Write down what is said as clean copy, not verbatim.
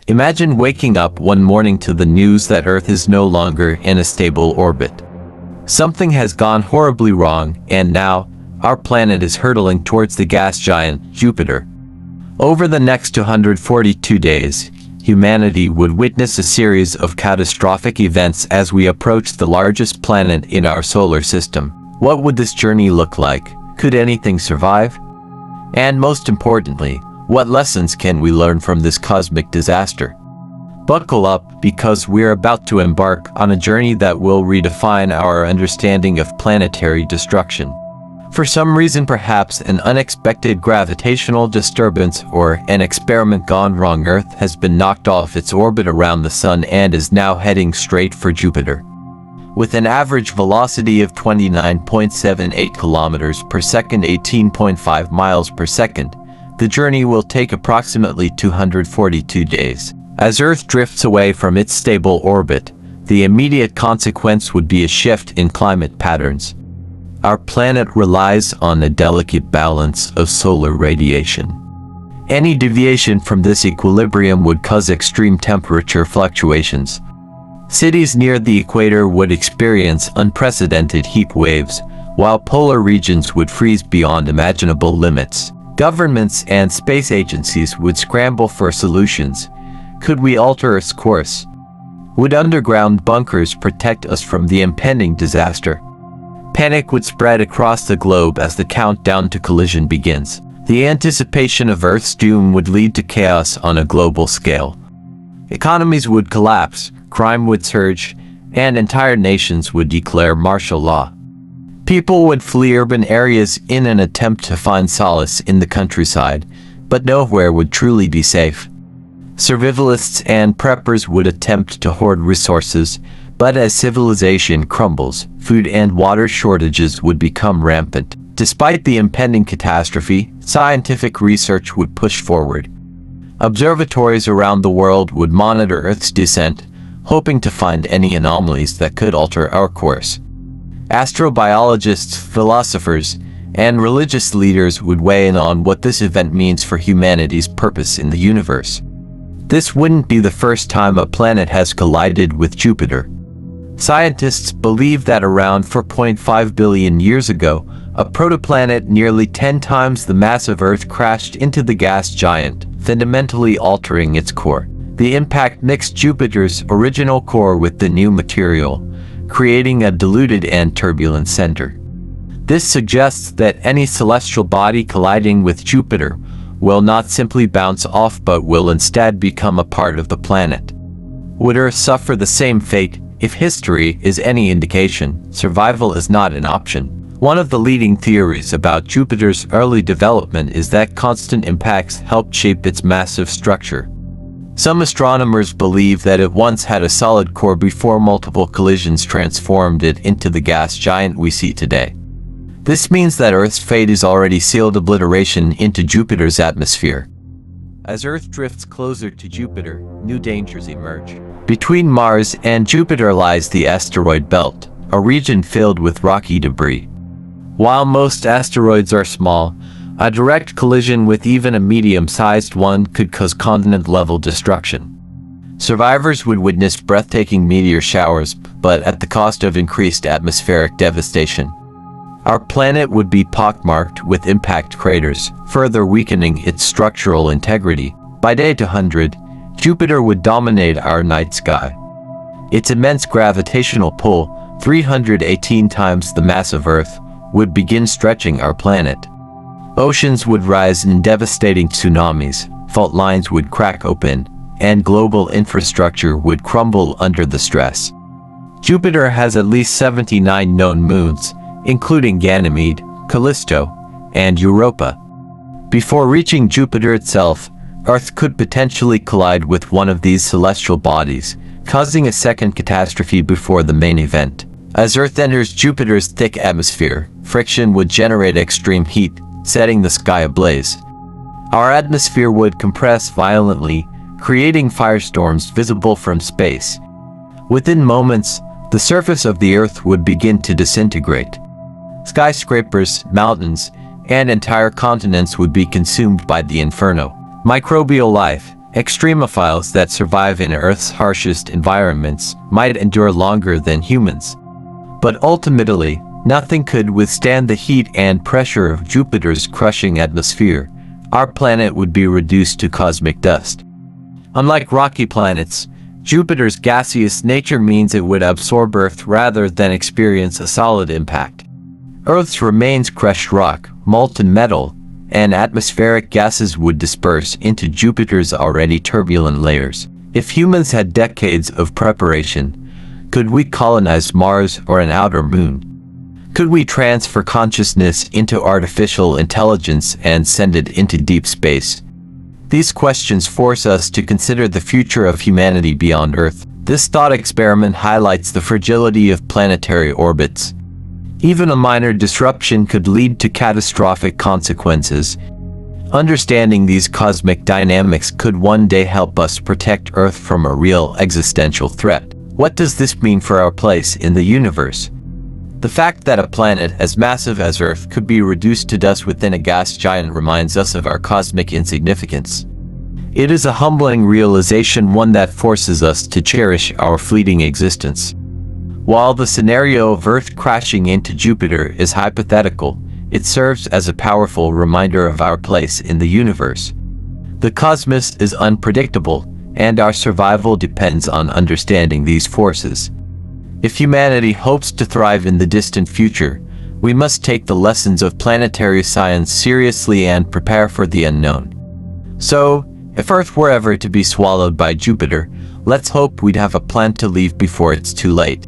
Imagine waking up one morning to the news that Earth is no longer in a stable orbit. Something has gone horribly wrong, and now, our planet is hurtling towards the gas giant, Jupiter. Over the next 242 days, humanity would witness a series of catastrophic events as we approach the largest planet in our solar system. What would this journey look like? Could anything survive? And most importantly, what lessons can we learn from this cosmic disaster? Buckle up, because we're about to embark on a journey that will redefine our understanding of planetary destruction. For some reason, perhaps an unexpected gravitational disturbance or an experiment gone wrong, Earth has been knocked off its orbit around the Sun and is now heading straight for Jupiter. With an average velocity of 29.78 kilometers per second, 18.5 miles per second, the journey will take approximately 242 days. As Earth drifts away from its stable orbit, the immediate consequence would be a shift in climate patterns. Our planet relies on a delicate balance of solar radiation. Any deviation from this equilibrium would cause extreme temperature fluctuations. Cities near the equator would experience unprecedented heat waves, while polar regions would freeze beyond imaginable limits. Governments and space agencies would scramble for solutions. Could we alter Earth's course? Would underground bunkers protect us from the impending disaster? Panic would spread across the globe as the countdown to collision begins. The anticipation of Earth's doom would lead to chaos on a global scale. Economies would collapse, crime would surge, and entire nations would declare martial law. People would flee urban areas in an attempt to find solace in the countryside, but nowhere would truly be safe. Survivalists and preppers would attempt to hoard resources, but as civilization crumbles, food and water shortages would become rampant. Despite the impending catastrophe, scientific research would push forward. Observatories around the world would monitor Earth's descent, hoping to find any anomalies that could alter our course. Astrobiologists, philosophers, and religious leaders would weigh in on what this event means for humanity's purpose in the universe. This wouldn't be the first time a planet has collided with Jupiter. Scientists believe that around 4.5 billion years ago, a protoplanet nearly 10 times the mass of Earth crashed into the gas giant, fundamentally altering its core. The impact mixed Jupiter's original core with the new material, creating a diluted and turbulent center. This suggests that any celestial body colliding with Jupiter will not simply bounce off but will instead become a part of the planet. Would Earth suffer the same fate? If history is any indication, survival is not an option. One of the leading theories about Jupiter's early development is that constant impacts helped shape its massive structure. Some astronomers believe that it once had a solid core before multiple collisions transformed it into the gas giant we see today. This means that Earth's fate is already sealed obliteration into Jupiter's atmosphere. As Earth drifts closer to Jupiter, new dangers emerge. Between Mars and Jupiter lies the asteroid belt, a region filled with rocky debris. While most asteroids are small, a direct collision with even a medium-sized one could cause continent-level destruction. Survivors would witness breathtaking meteor showers, but at the cost of increased atmospheric devastation. Our planet would be pockmarked with impact craters, further weakening its structural integrity. By day 200, Jupiter would dominate our night sky. Its immense gravitational pull, 318 times the mass of Earth, would begin stretching our planet. Oceans would rise in devastating tsunamis, fault lines would crack open, and global infrastructure would crumble under the stress. Jupiter has at least 79 known moons, including Ganymede, Callisto, and Europa. Before reaching Jupiter itself, Earth could potentially collide with one of these celestial bodies, causing a second catastrophe before the main event. As Earth enters Jupiter's thick atmosphere, friction would generate extreme heat, setting the sky ablaze. Our atmosphere would compress violently, creating firestorms visible from space. Within moments, the surface of the Earth would begin to disintegrate. Skyscrapers, mountains, and entire continents would be consumed by the inferno. Microbial life, Extremophiles that survive in Earth's harshest environments might endure longer than humans. But ultimately, nothing could withstand the heat and pressure of Jupiter's crushing atmosphere. Our planet would be reduced to cosmic dust. Unlike rocky planets, Jupiter's gaseous nature means it would absorb Earth rather than experience a solid impact. Earth's remains crushed rock, molten metal, and atmospheric gases would disperse into Jupiter's already turbulent layers. If humans had decades of preparation, could we colonize Mars or an outer moon? Could we transfer consciousness into artificial intelligence and send it into deep space? These questions force us to consider the future of humanity beyond Earth. This thought experiment highlights the fragility of planetary orbits. Even a minor disruption could lead to catastrophic consequences. Understanding these cosmic dynamics could one day help us protect Earth from a real existential threat. What does this mean for our place in the universe? The fact that a planet as massive as Earth could be reduced to dust within a gas giant reminds us of our cosmic insignificance. It is a humbling realization, one that forces us to cherish our fleeting existence. While the scenario of Earth crashing into Jupiter is hypothetical, it serves as a powerful reminder of our place in the universe. The cosmos is unpredictable, and our survival depends on understanding these forces. If humanity hopes to thrive in the distant future, we must take the lessons of planetary science seriously and prepare for the unknown. So, if Earth were ever to be swallowed by Jupiter, let's hope we'd have a plan to leave before it's too late.